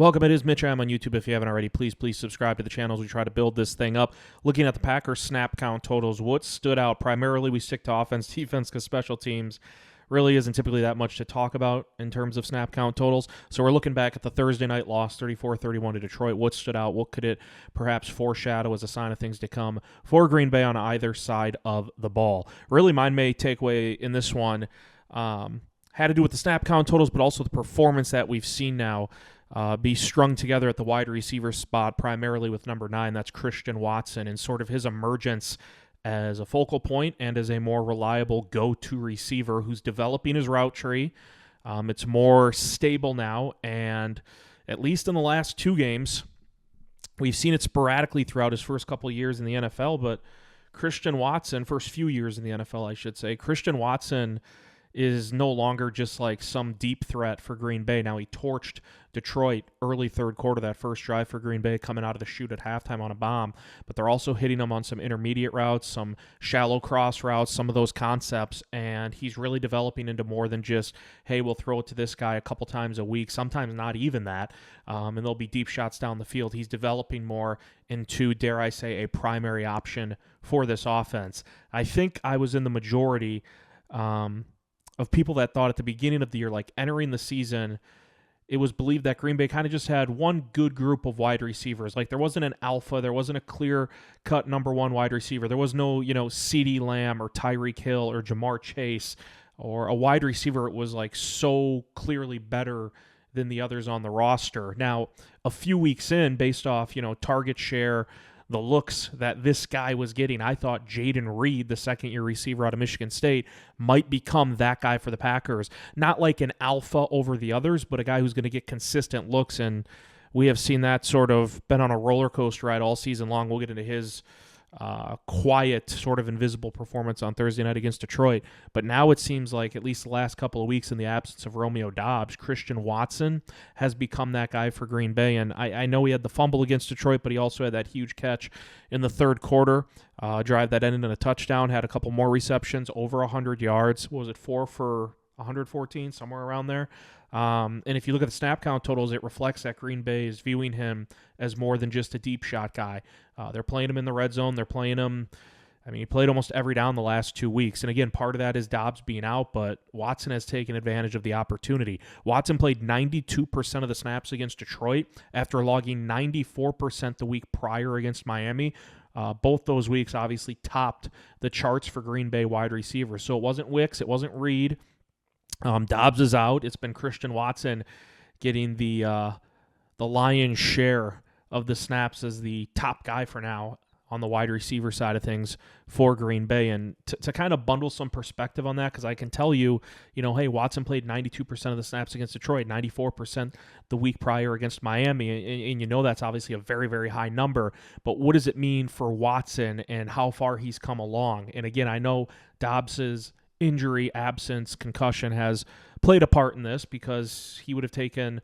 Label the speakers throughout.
Speaker 1: Welcome, it is Mitch. I'm on YouTube. If you haven't already, please subscribe to the channel as we try to build this thing up. Looking at the Packers snap count totals, what stood out primarily, we stick to offense, defense, because special teams really isn't typically that much to talk about in terms of snap count totals. So we're looking back at the Thursday night loss, 34-31 to Detroit. What stood out? What could it perhaps foreshadow as a sign of things to come for Green Bay on either side of the ball? Really, my main takeaway in this one had to do with the snap count totals, but also the performance that we've seen now be strung together at the wide receiver spot, primarily with number 9, that's Christian Watson, and sort of his emergence as a focal point and as a more reliable go-to receiver who's developing his route tree. It's more stable now, and at least in the last 2 games, we've seen it sporadically throughout his first couple of years in the NFL, but Christian Watson, first few years in the NFL, I should say, Christian Watson is no longer just like some deep threat for Green Bay. Now, he torched Detroit early third quarter, that first drive for Green Bay, coming out of the chute at halftime on a bomb, but they're also hitting them on some intermediate routes, some shallow cross routes, some of those concepts, and he's really developing into more than just, hey, we'll throw it to this guy a couple times a week, sometimes not even that, and there'll be deep shots down the field. He's developing more into, dare I say, a primary option for this offense. I think I was in the majority of people that thought at the beginning of the year, like entering the season, it was believed that Green Bay kind of just had one good group of wide receivers. Like there wasn't an alpha, there wasn't a clear-cut number 1 wide receiver. There was no, CeeDee Lamb or Tyreek Hill or Jamar Chase or a wide receiver. It was like so clearly better than the others on the roster. Now, a few weeks in, based off, target share, the looks that this guy was getting, I thought Jaden Reed, the second-year receiver out of Michigan State, might become that guy for the Packers. Not like an alpha over the others, but a guy who's going to get consistent looks, and we have seen that sort of been on a roller coaster ride all season long. We'll get into his quiet, sort of invisible performance on Thursday night against Detroit. But now it seems like, at least the last couple of weeks in the absence of Romeo Doubs, Christian Watson has become that guy for Green Bay. And I know he had the fumble against Detroit, but he also had that huge catch in the third quarter, drive that ended in a touchdown, had a couple more receptions, over 100 yards. What was it, 4 for 114, somewhere around there? And if you look at the snap count totals, it reflects that Green Bay is viewing him as more than just a deep shot guy. They're playing him in the red zone. They're playing him, he played almost every down the last 2 weeks. And again, part of that is Doubs being out, but Watson has taken advantage of the opportunity. Watson played 92% of the snaps against Detroit after logging 94% the week prior against Miami. Both those weeks obviously topped the charts for Green Bay wide receivers. So it wasn't Wicks, it wasn't Reed. Doubs is out. It's been Christian Watson getting the lion's share of the snaps as the top guy for now on the wide receiver side of things for Green Bay. And to kind of bundle some perspective on that, because I can tell you, hey, Watson played 92% of the snaps against Detroit, 94% the week prior against Miami, and that's obviously a very, very high number. But what does it mean for Watson and how far he's come along? And again, I know Doubs's injury, absence, concussion has played a part in this, because he would have taken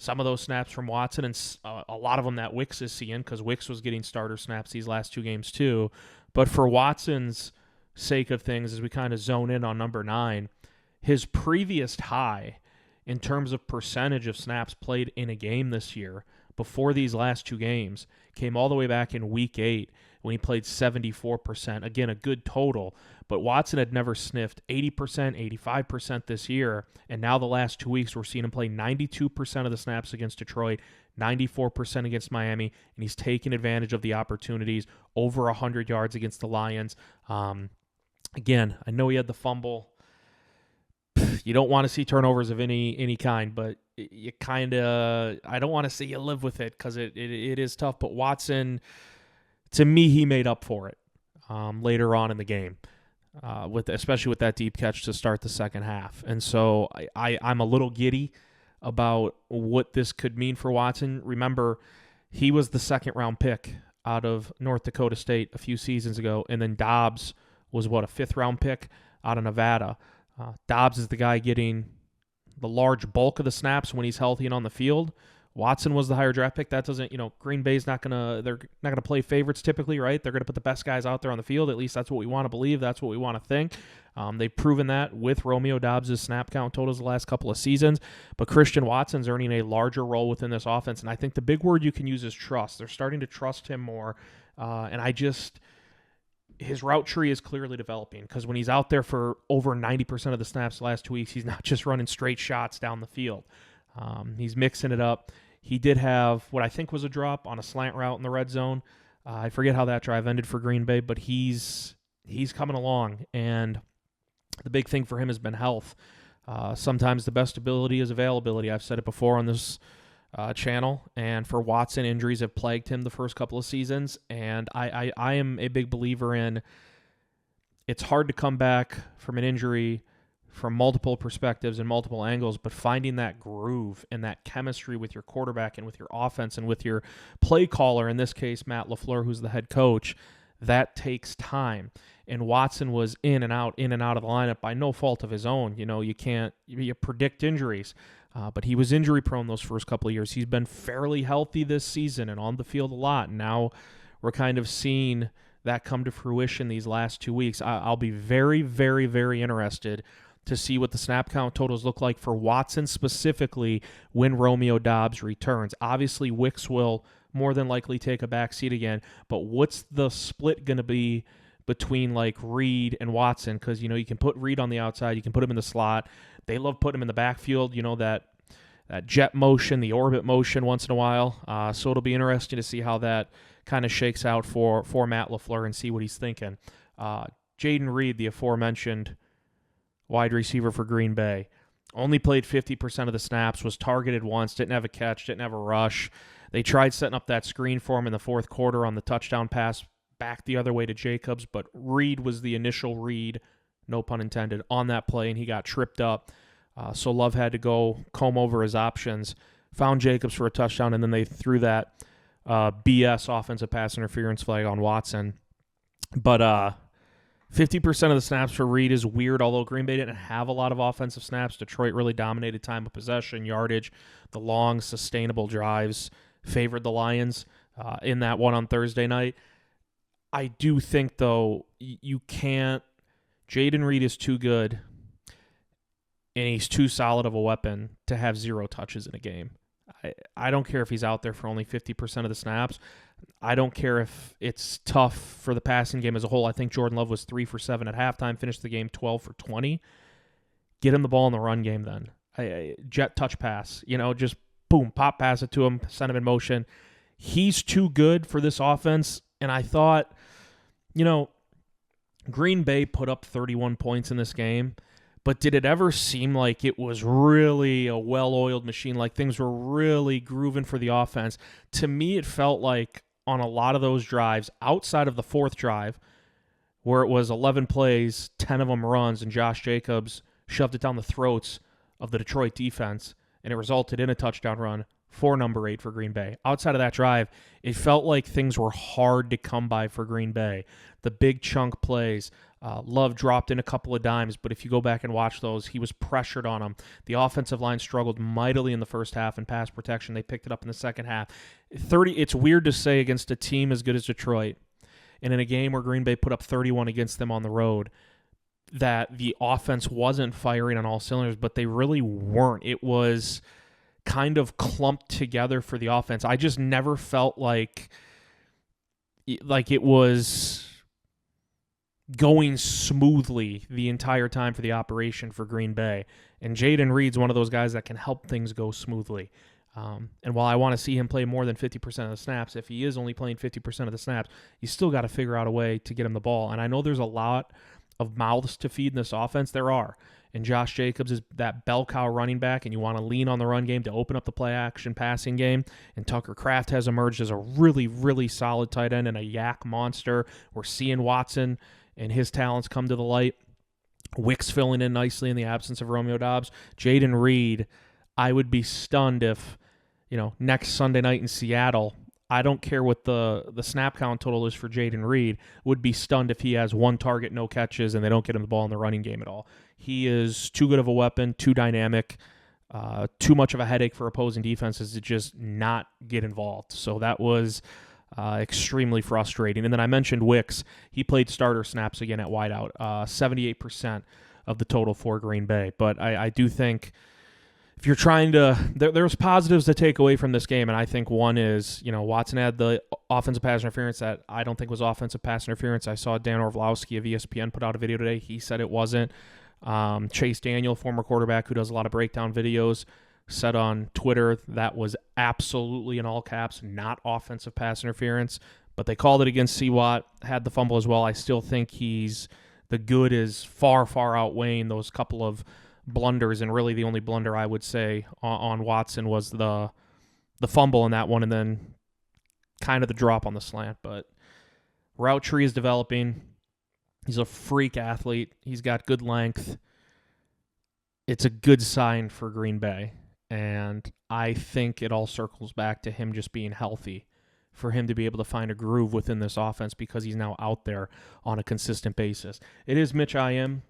Speaker 1: some of those snaps from Watson and a lot of them that Wicks is seeing, because Wicks was getting starter snaps these last 2 games too. But for Watson's sake of things, as we kind of zone in on number 9, his previous high in terms of percentage of snaps played in a game this year before these last 2 games came all the way back in week 8 when he played 74%. Again, a good total, but Watson had never sniffed 80%, 85% this year, and now the last 2 weeks we're seeing him play 92% of the snaps against Detroit, 94% against Miami, and he's taking advantage of the opportunities, over 100 yards against the Lions. Again, I know he had the fumble. You don't want to see turnovers of any kind, but you kind of, I don't want to say you live with it, because it is tough, but Watson, to me, he made up for it later on in the game, especially with that deep catch to start the second half. And so I'm a little giddy about what this could mean for Watson. Remember, he was the second-round pick out of North Dakota State a few seasons ago, and then Doubs was, a fifth-round pick out of Nevada. Doubs is the guy getting the large bulk of the snaps when he's healthy and on the field, Watson was the higher draft pick. That doesn't, Green Bay's they're not gonna play favorites typically, right? They're gonna put the best guys out there on the field. At least that's what we want to believe. That's what we want to think. They've proven that with Romeo Doubs' snap count totals the last couple of seasons. But Christian Watson's earning a larger role within this offense, and I think the big word you can use is trust. They're starting to trust him more, his route tree is clearly developing, because when he's out there for over 90% of the snaps the last 2 weeks, he's not just running straight shots down the field. He's mixing it up. He did have what I think was a drop on a slant route in the red zone. I forget how that drive ended for Green Bay, but he's coming along, and the big thing for him has been health. Sometimes the best ability is availability. I've said it before on this channel, and for Watson, injuries have plagued him the first couple of seasons, and I am a big believer in it's hard to come back from an injury from multiple perspectives and multiple angles, but finding that groove and that chemistry with your quarterback and with your offense and with your play caller, in this case Matt LaFleur, who's the head coach, that takes time. And Watson was in and out of the lineup by no fault of his own. You predict injuries. But he was injury prone those first couple of years. He's been fairly healthy this season and on the field a lot. And now we're kind of seeing that come to fruition these last 2 weeks. I'll be very, very, very interested to see what the snap count totals look like for Watson specifically when Romeo Doubs returns. Obviously, Wicks will more than likely take a back seat again. But what's the split going to be between Reed and Watson? Because, you can put Reed on the outside. You can put him in the slot. They love putting him in the backfield, that jet motion, the orbit motion once in a while. So it'll be interesting to see how that kind of shakes out for Matt LaFleur and see what he's thinking. Jaden Reed, the aforementioned wide receiver for Green Bay, only played 50% of the snaps, was targeted once, didn't have a catch, didn't have a rush. They tried setting up that screen for him in the fourth quarter on the touchdown pass back the other way to Jacobs, but Reed was the initial read, no pun intended, on that play, and he got tripped up. So Love had to go comb over his options, found Jacobs for a touchdown, and then they threw that BS offensive pass interference flag on Watson. But 50% of the snaps for Reed is weird, although Green Bay didn't have a lot of offensive snaps. Detroit really dominated time of possession, yardage. The long, sustainable drives favored the Lions in that one on Thursday night. I do think, though, you can't. Jaden Reed is too good, and he's too solid of a weapon to have 0 touches in a game. I don't care if he's out there for only 50% of the snaps. I don't care if it's tough for the passing game as a whole. I think Jordan Love was 3 for 7 at halftime, finished the game 12 for 20. Get him the ball in the run game then. Jet touch pass, just boom, pop pass it to him, send him in motion. He's too good for this offense, and I thought, Green Bay put up 31 points in this game, but did it ever seem like it was really a well-oiled machine, like things were really grooving for the offense? To me, it felt like on a lot of those drives, outside of the fourth drive, where it was 11 plays, 10 of them runs, and Josh Jacobs shoved it down the throats of the Detroit defense, and it resulted in a touchdown run for number 8 for Green Bay. Outside of that drive, it felt like things were hard to come by for Green Bay. The big chunk plays, Love dropped in a couple of dimes, but if you go back and watch those, he was pressured on them. The offensive line struggled mightily in the first half in pass protection. They picked it up in the second half. It's weird to say against a team as good as Detroit, and in a game where Green Bay put up 31 against them on the road, that the offense wasn't firing on all cylinders, but they really weren't. It was kind of clumped together for the offense. I just never felt like it was going smoothly the entire time for the operation for Green Bay. And Jaden Reed's one of those guys that can help things go smoothly. And while I want to see him play more than 50% of the snaps, if he is only playing 50% of the snaps, you still got to figure out a way to get him the ball. And I know there's a lot of mouths to feed in this offense. There are. And Josh Jacobs is that bell cow running back, and you want to lean on the run game to open up the play-action passing game. And Tucker Kraft has emerged as a really, really solid tight end and a yak monster. We're seeing Watson and his talents come to the light. Wicks filling in nicely in the absence of Romeo Doubs. Jaden Reed, I would be stunned if, next Sunday night in Seattle, I don't care what the snap count total is for Jaden Reed, would be stunned if he has 1 target, no catches, and they don't get him the ball in the running game at all. He is too good of a weapon, too dynamic. too much of a headache for opposing defenses to just not get involved. So that was extremely frustrating. And then I mentioned Wicks. He played starter snaps again at wideout, 78% of the total for Green Bay. But I do think if you're trying to, there's positives to take away from this game, and I think one is, Watson had the offensive pass interference that I don't think was offensive pass interference. I saw Dan Orlovsky of ESPN put out a video today. He said it wasn't. Chase Daniel, former quarterback who does a lot of breakdown videos, said on Twitter that was absolutely, in all caps, not offensive pass interference, but they called it against C-Watt, had the fumble as well. I still think the good is far, far outweighing those couple of blunders, and really the only blunder I would say on Watson was the fumble in that one, and then kind of the drop on the slant. But route tree is developing. He's a freak athlete. He's got good length. It's a good sign for Green Bay. And I think it all circles back to him just being healthy, for him to be able to find a groove within this offense, because he's now out there on a consistent basis. It is Mitch I.M.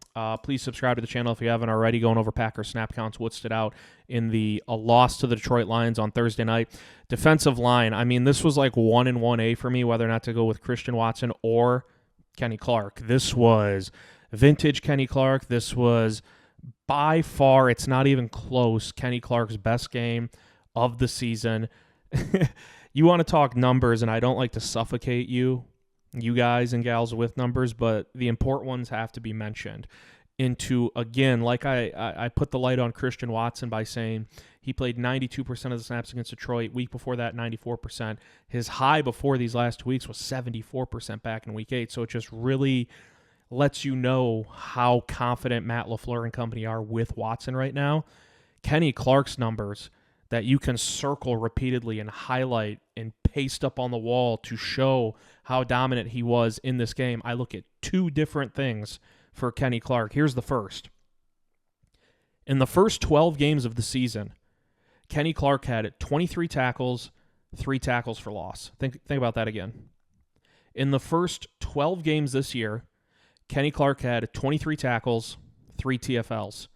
Speaker 1: Please subscribe to the channel if you haven't already. Going over Packers snap counts, what stood out in the loss to the Detroit Lions on Thursday night. Defensive line, I mean, this was like 1 and 1A for me, whether or not to go with Christian Watson or Kenny Clark. This was vintage Kenny Clark. This was by far, it's not even close, Kenny Clark's best game of the season. You want to talk numbers, and I don't like to suffocate you guys and gals with numbers, but the important ones have to be mentioned. Again, like I put the light on Christian Watson by saying he played 92% of the snaps against Detroit. Week before that, 94%. His high before these last 2 weeks was 74% back in Week 8. So it just really lets you know how confident Matt LaFleur and company are with Watson right now. Kenny Clark's numbers that you can circle repeatedly and highlight and paste up on the wall to show how dominant he was in this game. I look at 2 different things for Kenny Clark. Here's the first. In the first 12 games of the season, Kenny Clark had 23 tackles, 3 tackles for loss. Think about that again. In the first 12 games this year, Kenny Clark had 23 tackles, 3 TFLs.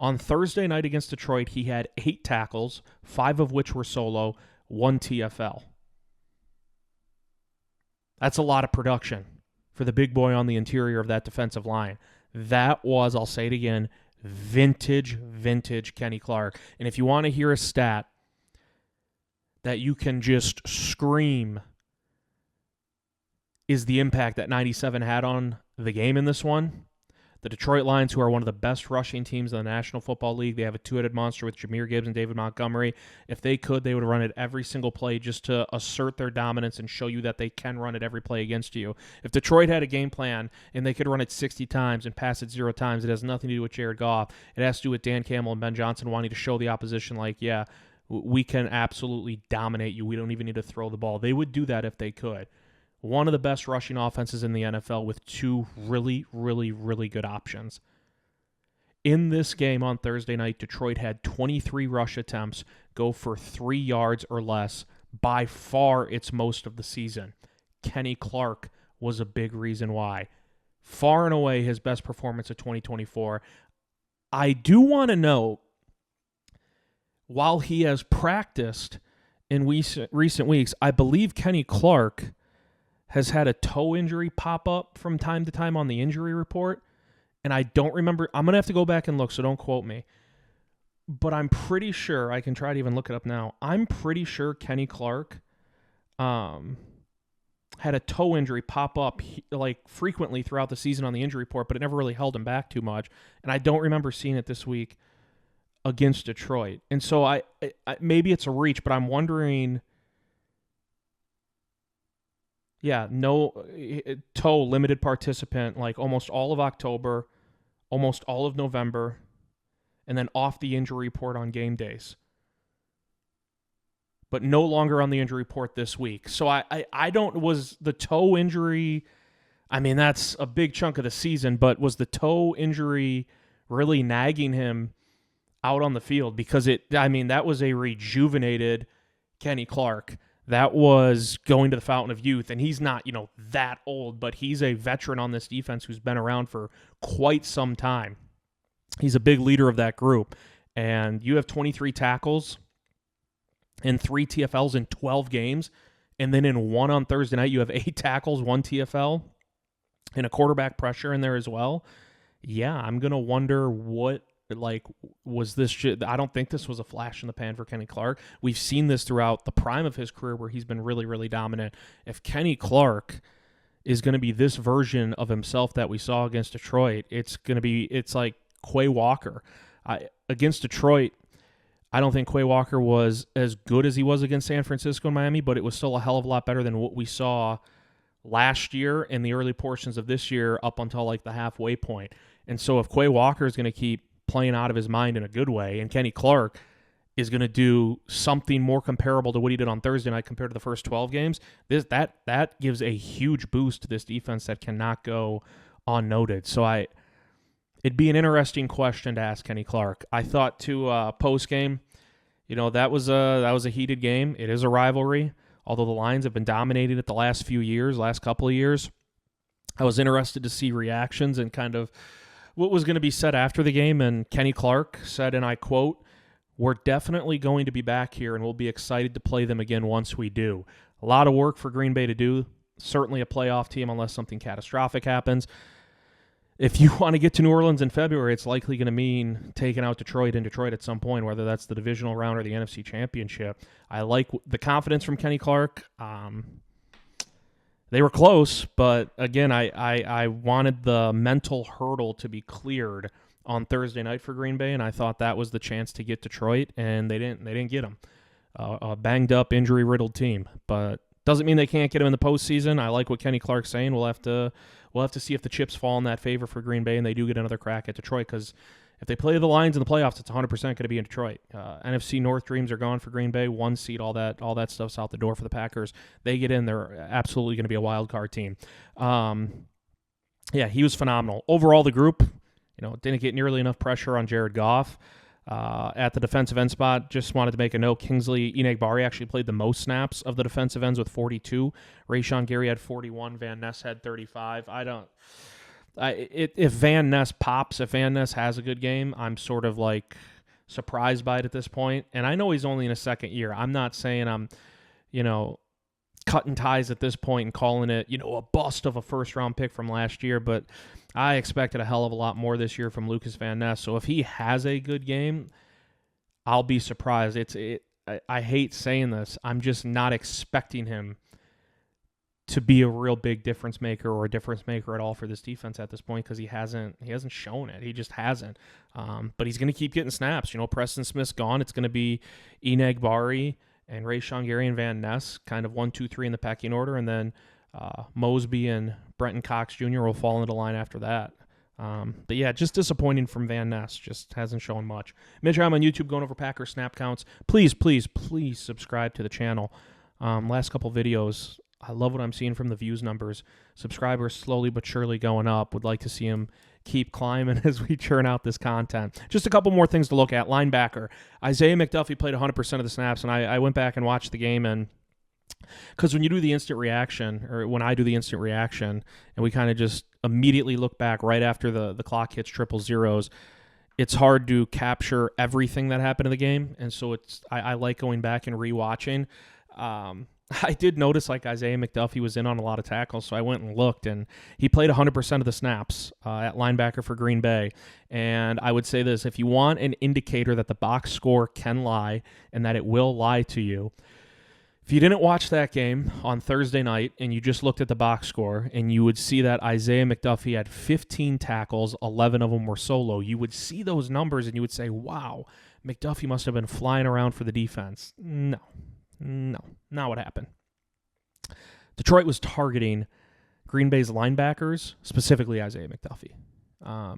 Speaker 1: On Thursday night against Detroit, he had 8 tackles, 5 of which were solo, 1 TFL. That's a lot of production for the big boy on the interior of that defensive line. That was, I'll say it again, vintage Kenny Clark. And if you want to hear a stat that you can just scream is the impact that 97 had on the game in this one, the Detroit Lions, who are one of the best rushing teams in the National Football League, they have a 2-headed monster with Jahmyr Gibbs and David Montgomery. If they could, they would run it every single play just to assert their dominance and show you that they can run it every play against you. If Detroit had a game plan and they could run it 60 times and pass it 0 times, it has nothing to do with Jared Goff. It has to do with Dan Campbell and Ben Johnson wanting to show the opposition, like, yeah, we can absolutely dominate you. We don't even need to throw the ball. They would do that if they could. One of the best rushing offenses in the NFL with 2 really good options. In this game on Thursday night, Detroit had 23 rush attempts go for 3 yards or less. By far, it's most of the season. Kenny Clark was a big reason why. Far and away his best performance of 2024. I do want to note, while he has practiced in recent weeks, I believe Kenny Clark has had a toe injury pop up from time to time on the injury report. And I don't remember. I'm going to have to go back and look, so don't quote me. But I'm pretty sure, I can try to even look it up now. I'm pretty sure Kenny Clark had a toe injury pop up like frequently throughout the season on the injury report, but it never really held him back too much. And I don't remember seeing it this week against Detroit. And so I maybe it's a reach, but I'm wondering. Yeah, no toe, limited participant, like almost all of October, almost all of November, and then off the injury report on game days. But no longer on the injury report this week. So was the toe injury, I mean, that's a big chunk of the season, but was the toe injury really nagging him out on the field? Because that was a rejuvenated Kenny Clark. That was going to the fountain of youth, and he's not, that old, but he's a veteran on this defense who's been around for quite some time. He's a big leader of that group, and you have 23 tackles and 3 TFLs in 12 games, and then in one on Thursday night you have 8 tackles, 1 TFL, and a quarterback pressure in there as well. Yeah, I'm going to wonder what, was this shit? I don't think this was a flash in the pan for Kenny Clark. We've seen this throughout the prime of his career where he's been really, really dominant. If Kenny Clark is going to be this version of himself that we saw against Detroit, it's like Quay Walker. Against Detroit, I don't think Quay Walker was as good as he was against San Francisco and Miami, but it was still a hell of a lot better than what we saw last year and the early portions of this year up until like the halfway point. And so if Quay Walker is going to keep playing out of his mind in a good way, and Kenny Clark is going to do something more comparable to what he did on Thursday night compared to the first 12 games, that gives a huge boost to this defense that cannot go unnoted. So it'd be an interesting question to ask Kenny Clark. I thought post game, that was a heated game. It is a rivalry, although the Lions have been dominating it the last couple of years. I was interested to see reactions and kind of what was going to be said after the game, and Kenny Clark said, and I quote, "We're definitely going to be back here, and we'll be excited to play them again once we do. A lot of work for Green Bay to do. Certainly a playoff team unless something catastrophic happens. If you want to get to New Orleans in February, it's likely going to mean taking out Detroit in Detroit at some point, whether that's the divisional round or the NFC Championship." I like the confidence from Kenny Clark. They were close, but again, I wanted the mental hurdle to be cleared on Thursday night for Green Bay, and I thought that was the chance to get Detroit, and they didn't get them. A banged up, injury riddled team, but doesn't mean they can't get them in the postseason. I like what Kenny Clark's saying. We'll have to see if the chips fall in that favor for Green Bay, and they do get another crack at Detroit, because if they play the Lions in the playoffs, it's 100% going to be in Detroit. NFC North dreams are gone for Green Bay. 1 seed, all that stuff's out the door for the Packers. They get in, they're absolutely going to be a wild card team. Yeah, he was phenomenal. Overall, the group, didn't get nearly enough pressure on Jared Goff. At the defensive end spot, just wanted to make a note, Kingsley Enagbari actually played the most snaps of the defensive ends with 42. Rashawn Gary had 41. Van Ness had 35. If Van Ness pops, if Van Ness has a good game, I'm sort of like surprised by it at this point. And I know he's only in his second year. I'm not saying I'm, cutting ties at this point and calling it, a bust of a first-round pick from last year, but I expected a hell of a lot more this year from Lucas Van Ness. So if he has a good game, I'll be surprised. I hate saying this. I'm just not expecting him to be a real big difference maker or a difference maker at all for this defense at this point, because he hasn't shown it. He just hasn't. But he's going to keep getting snaps. Preston Smith's gone. It's going to be Enagbari and Rashawn Gary and Van Ness, kind of 1, 2, 3 in the pecking order, and then Mosby and Brenton Cox Jr. will fall into line after that. But yeah, just disappointing from Van Ness. Just hasn't shown much. Mitch, I'm on YouTube going over Packer snap counts. Please, please, please subscribe to the channel. Last couple videos, I love what I'm seeing from the views numbers. Subscribers slowly but surely going up. Would like to see them keep climbing as we churn out this content. Just a couple more things to look at. Linebacker. Isaiah McDuffie played 100% of the snaps, and I went back and watched the game, and because when you do the instant reaction, or when I do the instant reaction, and we kind of just immediately look back right after the clock hits triple zeros, it's hard to capture everything that happened in the game, and so I like going back and rewatching. I did notice Isaiah McDuffie was in on a lot of tackles, so I went and looked, and he played 100% of the snaps at linebacker for Green Bay. And I would say this, if you want an indicator that the box score can lie and that it will lie to you, if you didn't watch that game on Thursday night and you just looked at the box score and you would see that Isaiah McDuffie had 15 tackles, 11 of them were solo, you would see those numbers and you would say, wow, McDuffie must have been flying around for the defense. No, not what happened. Detroit was targeting Green Bay's linebackers, specifically Isaiah McDuffie. I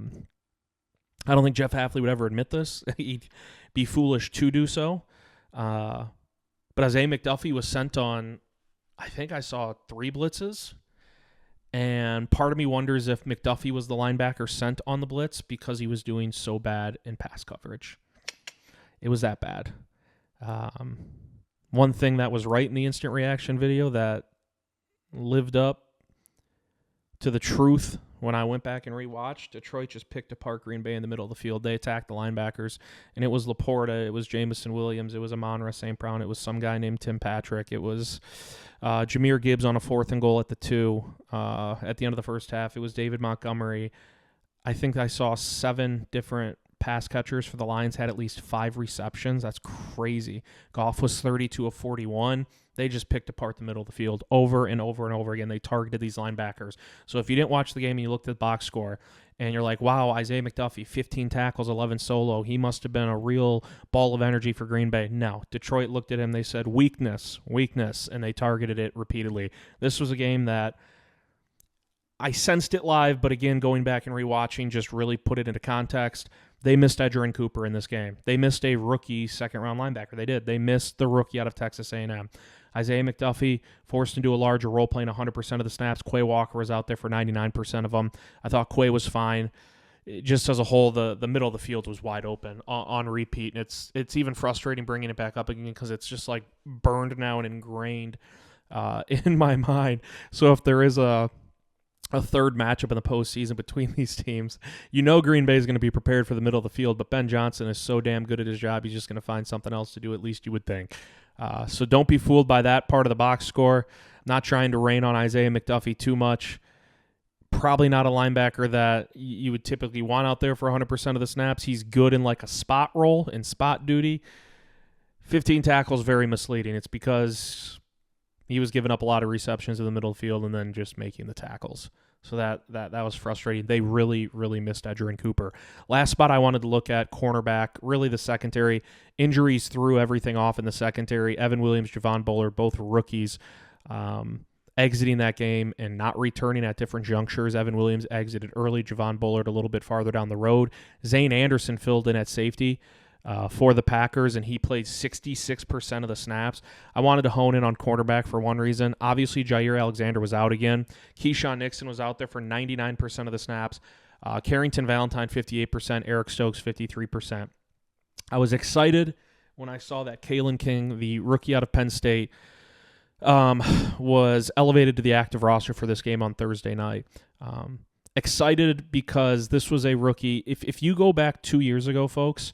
Speaker 1: don't think Jeff Hafley would ever admit this. He'd be foolish to do so. But Isaiah McDuffie was sent on, I think I saw 3 blitzes. And part of me wonders if McDuffie was the linebacker sent on the blitz because he was doing so bad in pass coverage. It was that bad. One thing that was right in the instant reaction video that lived up to the truth when I went back and rewatched, Detroit just picked apart Green Bay in the middle of the field. They attacked the linebackers, and it was Laporta, it was Jamison Williams, it was Amon-Ra St. Brown, it was some guy named Tim Patrick, it was Jahmyr Gibbs on a 4th and goal at the 2 at the end of the first half. It was David Montgomery. I think I saw 7 different pass catchers for the Lions had at least 5 receptions. That's crazy. Goff was 32 of 41. They just picked apart the middle of the field over and over and over again. They targeted these linebackers. So if you didn't watch the game and you looked at the box score and you're like, wow, Isaiah McDuffie, 15 tackles, 11 solo. He must have been a real ball of energy for Green Bay. No. Detroit looked at him. They said, weakness, and they targeted it repeatedly. This was a game that I sensed it live, but again, going back and rewatching just really put it into context. They missed Edgerrin Cooper in this game. They missed a rookie second-round linebacker. They did. They missed the rookie out of Texas A&M. Isaiah McDuffie forced into a larger role, playing 100% of the snaps. Quay Walker was out there for 99% of them. I thought Quay was fine. Just as a whole, the middle of the field was wide open on repeat. And it's even frustrating bringing it back up again because it's just like burned now and ingrained in my mind. So if there is a third matchup in the postseason between these teams, you know Green Bay is going to be prepared for the middle of the field, but Ben Johnson is so damn good at his job, he's just going to find something else to do, at least you would think. So don't be fooled by that part of the box score. I'm not trying to rain on Isaiah McDuffie too much. Probably not a linebacker that you would typically want out there for 100% of the snaps. He's good in like a spot role, in spot duty. 15 tackles, very misleading. It's because he was giving up a lot of receptions in the middle of the field and then just making the tackles. So that was frustrating. They really, really missed Edgerrin Cooper. Last spot I wanted to look at, cornerback, really the secondary. Injuries threw everything off in the secondary. Evan Williams, Javon Bullard, both rookies, exiting that game and not returning at different junctures. Evan Williams exited early, Javon Bullard a little bit farther down the road. Zane Anderson filled in at safety for the Packers, and he played 66% of the snaps. I wanted to hone in on cornerback for one reason. Obviously, Jair Alexander was out again. Keyshawn Nixon was out there for 99% of the snaps. Carrington Valentine, 58%. Eric Stokes, 53%. I was excited when I saw that Kalen King, the rookie out of Penn State, was elevated to the active roster for this game on Thursday night. Excited because this was a rookie. If you go back 2 years ago, folks,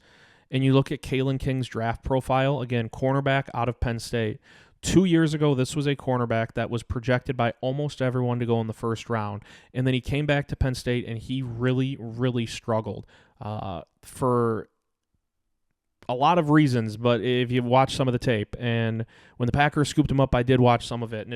Speaker 1: and you look at Kalen King's draft profile, again, cornerback out of Penn State. 2 years ago, this was a cornerback that was projected by almost everyone to go in the first round. And then he came back to Penn State, and he really, really struggled for a lot of reasons. But if you watch some of the tape, and when the Packers scooped him up, I did watch some of it, and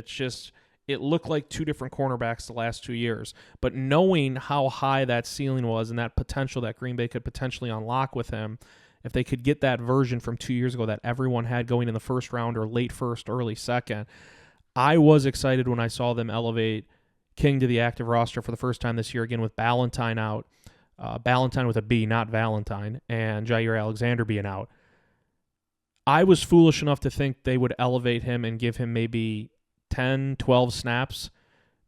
Speaker 1: it looked like 2 different cornerbacks the last 2 years. But knowing how high that ceiling was and that potential that Green Bay could potentially unlock with him, if they could get that version from 2 years ago that everyone had going in the first round or late first, early second, I was excited when I saw them elevate King to the active roster for the first time this year, again with Ballantyne out. Ballantyne with a B, not Valentine, and Jair Alexander being out. I was foolish enough to think they would elevate him and give him maybe 10, 12 snaps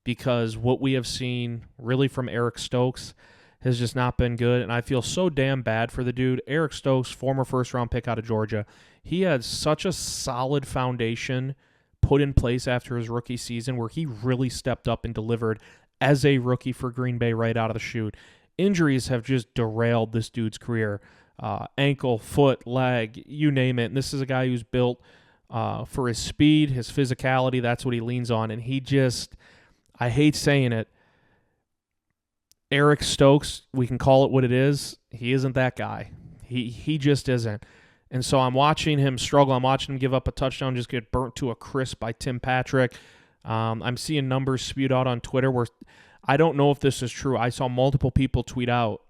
Speaker 1: because what we have seen really from Eric Stokes has just not been good, and I feel so damn bad for the dude. Eric Stokes, former first-round pick out of Georgia, he had such a solid foundation put in place after his rookie season where he really stepped up and delivered as a rookie for Green Bay right out of the chute. Injuries have just derailed this dude's career. Ankle, foot, leg, you name it. And this is a guy who's built for his speed, his physicality. That's what he leans on, and he just, I hate saying it, Eric Stokes, we can call it what it is. He isn't that guy. He just isn't. And so I'm watching him struggle. I'm watching him give up a touchdown, just get burnt to a crisp by Tim Patrick. I'm seeing numbers spewed out on Twitter where I don't know if this is true. I saw multiple people tweet out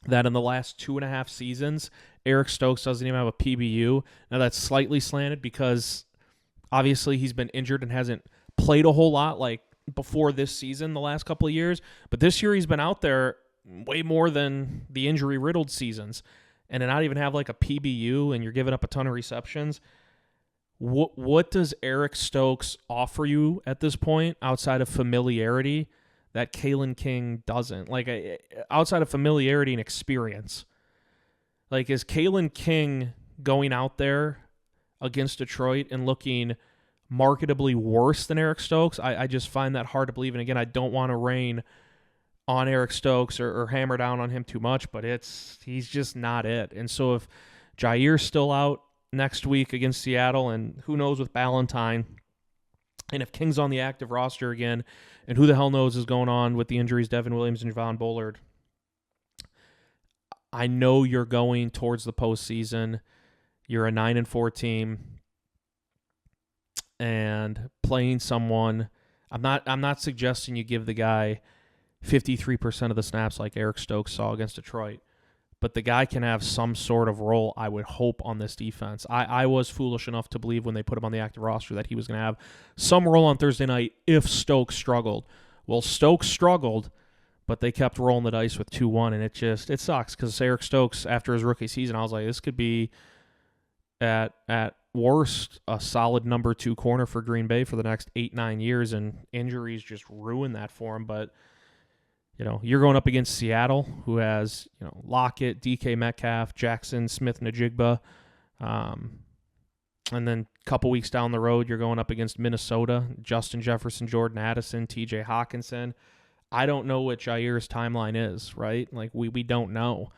Speaker 1: that in the last 2.5 seasons, Eric Stokes doesn't even have a PBU. Now that's slightly slanted because obviously he's been injured and hasn't played a whole lot like before this season the last couple of years, but this year he's been out there way more than the injury-riddled seasons, and to not even have like a PBU and you're giving up a ton of receptions. What does Eric Stokes offer you at this point outside of familiarity that Kalen King doesn't? Like outside of familiarity and experience, like is Kalen King going out there against Detroit and looking marketably worse than Eric Stokes? I just find that hard to believe. And again, I don't want to rain on Eric Stokes or hammer down on him too much, but he's just not it. And so if Jair's still out next week against Seattle, and who knows with Ballantyne, and if King's on the active roster again, and who the hell knows is going on with the injuries, Devin Williams and Javon Bullard, I know you're going towards the postseason. You're a 9-4 team, and playing someone. I'm not suggesting you give the guy 53% of the snaps like Eric Stokes saw against Detroit, but the guy can have some sort of role, I would hope, on this defense. I was foolish enough to believe when they put him on the active roster that he was going to have some role on Thursday night if Stokes struggled. Well, Stokes struggled, but they kept rolling the dice with 2-1, and it sucks because Eric Stokes, after his rookie season, I was like, this could be at worst a solid number 2 corner for Green Bay for the next 8-9 years, and injuries just ruined that for him. But you're going up against Seattle, who has Lockett, DK Metcalf, Jackson Smith-Njigba, and then a couple weeks down the road, you're going up against Minnesota, Justin Jefferson, Jordan Addison, T.J. Hawkinson. I don't know what Jair's timeline is, right? Like we don't know,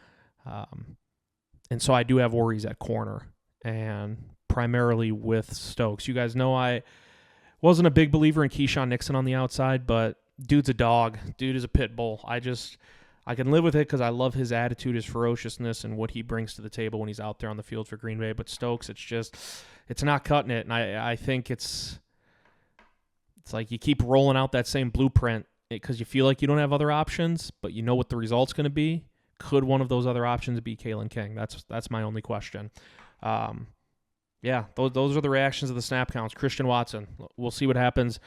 Speaker 1: and so I do have worries at corner, and primarily with Stokes. You guys know I wasn't a big believer in Keyshawn Nixon on the outside, but dude's a dog. Dude is a pit bull. I can live with it because I love his attitude, his ferociousness, and what he brings to the table when he's out there on the field for Green Bay. But Stokes, it's not cutting it. And I think it's like you keep rolling out that same blueprint because you feel like you don't have other options, but you know what the result's going to be. Could one of those other options be Kalen King? That's my only question. Yeah, those are the reactions of the snap counts. Christian Watson, we'll see what happens.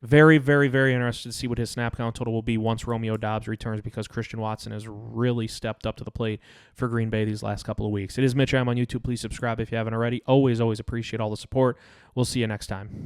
Speaker 1: Very, very, very interested to see what his snap count total will be once Romeo Doubs returns, because Christian Watson has really stepped up to the plate for Green Bay these last couple of weeks. It is Mitch. I'm on YouTube. Please subscribe if you haven't already. Always appreciate all the support. We'll see you next time.